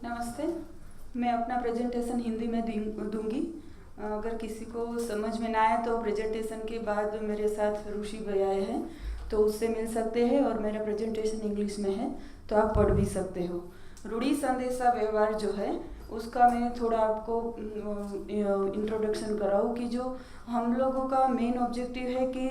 नमस्ते। मैं अपना प्रेजेंटेशन हिंदी में दूंगी। अगर किसी को समझ में ना आए तो प्रेजेंटेशन के बाद मेरे साथ ऋषि भैया हैं तो उससे मिल सकते हैं, और मेरा प्रेजेंटेशन इंग्लिश में है तो आप पढ़ भी सकते हो। रूढ़ी संदेशा व्यवहार जो है उसका मैं थोड़ा आपको इंट्रोडक्शन कराऊँ कि जो हम लोगों का मेन ऑब्जेक्टिव है कि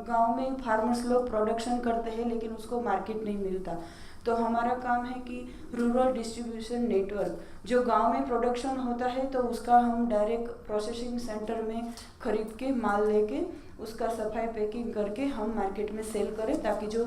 गांव में फार्मर्स लोग प्रोडक्शन करते हैं लेकिन उसको मार्केट नहीं मिलता। तो हमारा काम है कि रूरल डिस्ट्रीब्यूशन नेटवर्क, जो गांव में प्रोडक्शन होता है तो उसका हम डायरेक्ट प्रोसेसिंग सेंटर में खरीद के माल लेके उसका सफाई पैकिंग करके हम मार्केट में सेल करें, ताकि जो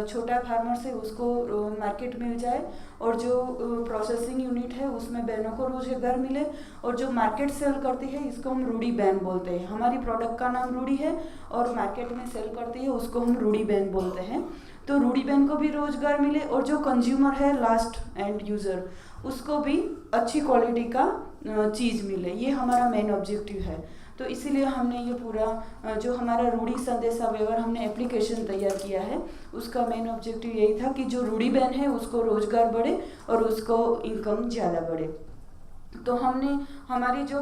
छोटा फार्मर है उसको मार्केट मिल जाए, और जो प्रोसेसिंग यूनिट है उसमें बहनों को रोजगार मिले, और जो मार्केट सेल करती है इसको हम रूढ़ी बहन बोलते हैं। हमारी प्रोडक्ट का नाम रूढ़ी है और मार्केट में सेल करती है उसको हम रूढ़ी बहन बोलते हैं। तो रूढ़ी बहन को भी रोजगार मिले और जो कंज्यूमर है लास्ट एंड यूज़र उसको भी अच्छी क्वालिटी का चीज़ मिले, ये हमारा मेन ऑब्जेक्टिव है। तो इसीलिए हमने ये पूरा जो हमारा रूढ़ी संदेशा व्यवहार हमने एप्लीकेशन तैयार किया है, उसका मेन ऑब्जेक्टिव यही था कि जो रूढ़ी बहन है उसको रोजगार बढ़े और उसको इनकम ज़्यादा बढ़े। तो हमने हमारी जो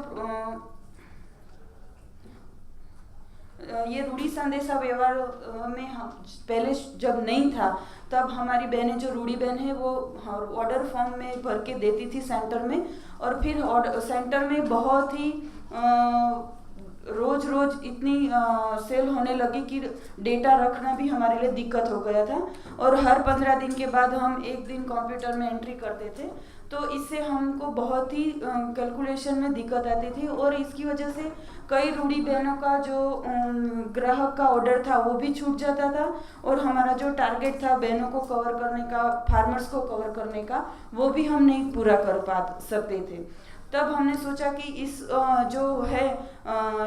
ये रूढ़ी संदेशा व्यवहार में हम पहले जब नहीं था तब हमारी बहनें जो रूढ़ी बहन है वो ऑर्डर फॉर्म में भर के देती थी सेंटर में, और फिर सेंटर में बहुत ही रोज रोज इतनी सेल होने लगी कि डेटा रखना भी हमारे लिए दिक्कत हो गया था, और हर 15 दिन के बाद हम एक दिन कंप्यूटर में एंट्री करते थे। तो इससे हमको बहुत ही कैलकुलेशन में दिक्कत आती थी, और इसकी वजह से कई रूढ़ी बहनों का जो ग्राहक का ऑर्डर था वो भी छूट जाता था, और हमारा जो टारगेट था बहनों को कवर करने का, फार्मर्स को कवर करने का, वो भी हम नहीं पूरा कर पा सकते थे। तब हमने सोचा कि इस जो है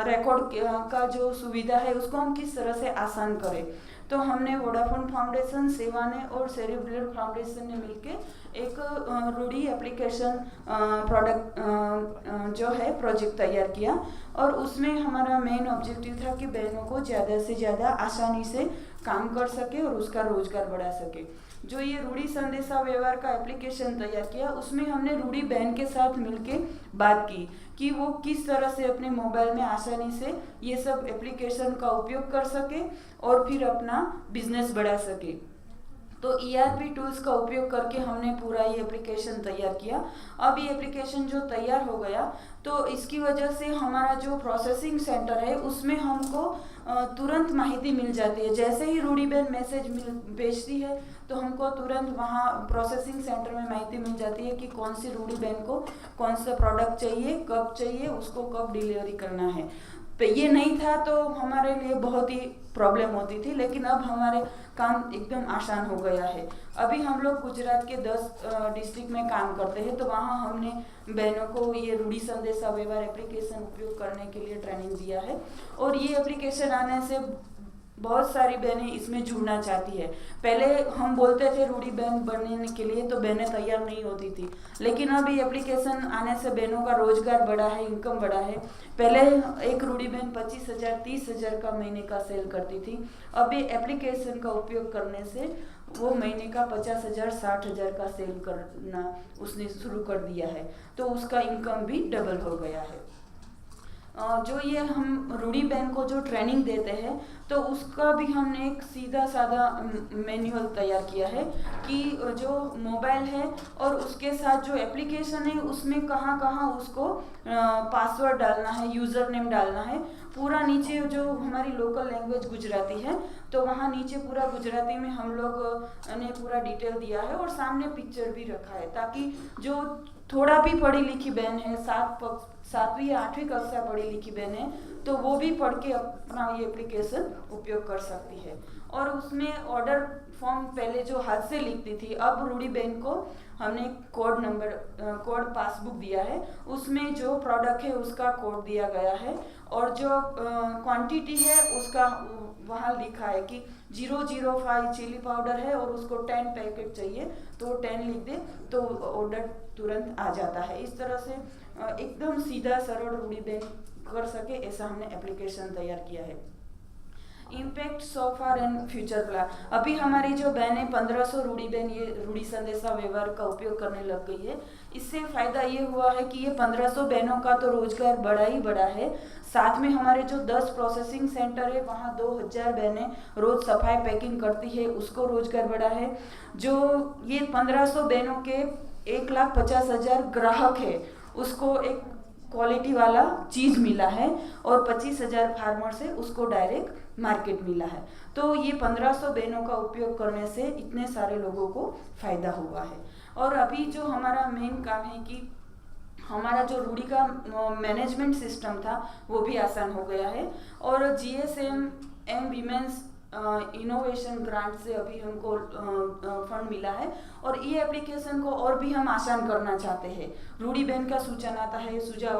रिकॉर्ड का जो सुविधा है उसको हम किस तरह से आसान करें। तो हमने वोडाफोन फाउंडेशन, सेवाने और सेरेब्रल फाउंडेशन ने मिलके एक रूढ़ी एप्लीकेशन प्रोडक्ट जो है प्रोजेक्ट तैयार किया, और उसमें हमारा मेन ऑब्जेक्टिव था कि बहनों को ज़्यादा से ज़्यादा आसानी से काम कर सके और उसका रोजगार बढ़ा सके। जो ये रूढ़ी संदेशा व्यवहार का एप्लीकेशन तैयार किया उसमें हमने रूढ़ी बहन के साथ मिलके बात की कि वो किस तरह से अपने मोबाइल में आसानी से ये सब एप्लीकेशन का उपयोग कर सके और फिर अपना बिजनेस बढ़ा सके। तो ERP टूल्स का उपयोग करके हमने पूरा ये एप्लीकेशन तैयार किया। अब ये एप्लीकेशन जो तैयार हो गया तो इसकी वजह से हमारा जो प्रोसेसिंग सेंटर है उसमें हमको तुरंत माहिती मिल जाती है। जैसे ही रूढ़ी बहन मैसेज भेजती है तो हमको तुरंत वहाँ प्रोसेसिंग सेंटर में माहिती मिल जाती है कि कौन सी रूढ़ी बहन को कौन सा प्रोडक्ट चाहिए, कब चाहिए, उसको कब डिलीवरी करना है। तो ये नहीं था तो हमारे लिए बहुत ही प्रॉब्लम होती थी, लेकिन अब हमारे काम एकदम आसान हो गया है। अभी हम लोग गुजरात के 10 डिस्ट्रिक्ट में काम करते हैं, तो वहाँ हमने बहनों को ये रूढ़ी संदेशा व्यवहार एप्लीकेशन उपयोग करने के लिए ट्रेनिंग दिया है, और ये एप्लीकेशन आने से बहुत सारी बहनें इसमें जुड़ना चाहती है। पहले हम बोलते थे रूढ़ी बहन बनने के लिए तो बहनें तैयार नहीं होती थी, लेकिन अब ये एप्लीकेशन आने से बहनों का रोजगार बढ़ा है, इनकम बढ़ा है। पहले एक रूढ़ी बहन 25,000 30,000 का महीने का सेल करती थी, अब ये एप्लीकेशन का उपयोग करने से वो महीने का 50,000 60,000 का सेल करना उसने शुरू कर दिया है, तो उसका इनकम भी डबल हो गया है। जो ये हम रूढ़ी बहन को जो ट्रेनिंग देते हैं तो उसका भी हमने एक सीधा साधा मैनुअल तैयार किया है कि जो मोबाइल है और उसके साथ जो एप्लीकेशन है उसमें कहाँ कहाँ उसको पासवर्ड डालना है, यूज़र नेम डालना है। पूरा नीचे जो हमारी लोकल लैंग्वेज गुजराती है तो वहाँ नीचे पूरा गुजराती में हम लोग ने पूरा डिटेल दिया है, और सामने पिक्चर भी रखा है, ताकि जो थोड़ा भी पढ़ी लिखी बहन है, 7वीं या 8वीं कक्षा पढ़ी लिखी बहन है, तो वो भी पढ़ के अपना ये एप्लीकेशन उपयोग कर सकती है। और उसमें ऑर्डर फॉर्म पहले जो हाथ से लिखती थी, अब रूढ़ी बहन को हमने कोड पासबुक दिया है, उसमें जो प्रोडक्ट है उसका कोड दिया गया है, और जो क्वांटिटी है उसका वहाँ लिखा है कि 005 चिली पाउडर है और उसको 10 पैकेट चाहिए तो 10 लिख दे तो ऑर्डर तुरंत आ जाता है। इस तरह से एकदम सीधा सरल रूढ़ी बहन कर सके ऐसा हमने एप्लीकेशन तैयार किया है। Impact so far and future plan. अभी हमारी जो बहनें 1500 रूढ़ी बहन ये रूढ़ी संदेशा व्यवहार का उपयोग करने लग गई है, इससे फ़ायदा ये हुआ है कि ये 1500 बहनों का तो रोजगार बढ़ा ही बढ़ा है, साथ में हमारे जो 10 प्रोसेसिंग सेंटर है वहाँ 2000 बहनें रोज सफाई पैकिंग करती है, उसको रोजगार बढ़ा है। जो ये 1500 बहनों के 1,50,000 ग्राहक है, उसको एक क्वालिटी वाला चीज़ मिला है, और 25,000 फार्मर से उसको डायरेक्ट मार्केट मिला है। तो ये 1500 बहनों का उपयोग करने से इतने सारे लोगों को फ़ायदा हुआ है। और अभी जो हमारा मेन काम है कि हमारा जो रूढ़ी का मैनेजमेंट सिस्टम था वो भी आसान हो गया है, और GSM वीमेंस इनोवेशन ग्रांट से अभी हमको फंड मिला है, और ये एप्लीकेशन को और भी हम आसान करना चाहते हैं। रूढ़ी बहन का सुझाव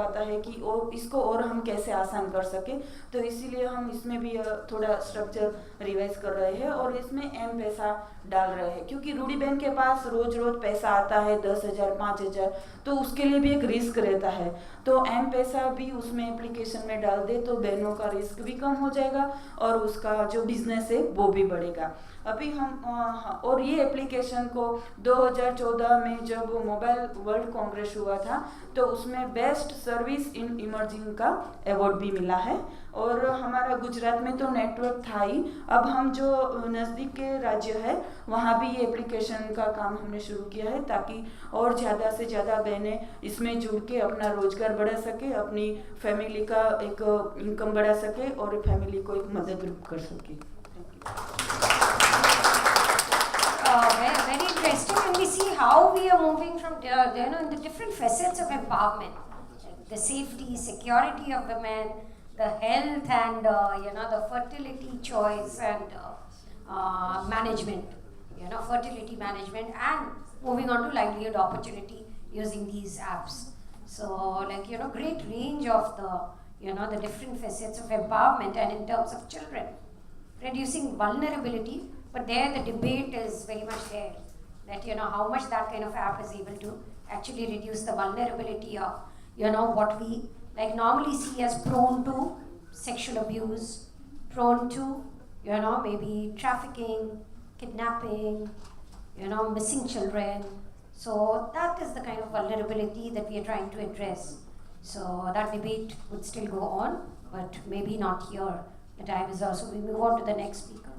आता है कि इसको और हम कैसे आसान कर सके, तो इसीलिए हम इसमें भी थोड़ा स्ट्रक्चर रिवाइज कर रहे हैं और इसमें M-पैसा डाल रहे हैं, क्योंकि रूढ़ी बहन के पास रोज रोज पैसा आता है 10,000 5,000, तो उसके लिए भी एक रिस्क रहता है। तो M-पैसा भी उसमें एप्लीकेशन में डाल दे तो बहनों का रिस्क भी कम हो जाएगा और उसका जो बिजनेस है वो भी बढ़ेगा। अभी हम और ये एप्लीकेशन को 2014 में जब मोबाइल वर्ल्ड कांग्रेस हुआ था तो उसमें बेस्ट सर्विस इन इमर्जिंग का अवार्ड भी मिला है। और हमारा गुजरात में तो नेटवर्क था ही, अब हम जो नज़दीक के राज्य है वहाँ भी ये एप्लीकेशन का काम हमने शुरू किया है, ताकि और ज़्यादा से ज़्यादा बहनें इसमें जुड़ के अपना रोजगार बढ़ा सके, अपनी फैमिली का एक इनकम बढ़ा सके और फैमिली को एक मदद कर सके। Very interesting, and we see how we are moving from in the different facets of empowerment, the safety, security of women, the health, and the fertility choice and management, fertility management, and moving on to livelihood opportunity using these apps. So great range of the different facets of empowerment, and in terms of children, reducing vulnerability. But there the debate is very much there, that how much that kind of app is able to actually reduce the vulnerability of what we normally see as prone to sexual abuse, prone to maybe trafficking, kidnapping, missing children. So that is the kind of vulnerability that we are trying to address. So that debate would still go on, but maybe not here. The time is also, we move on to the next speaker.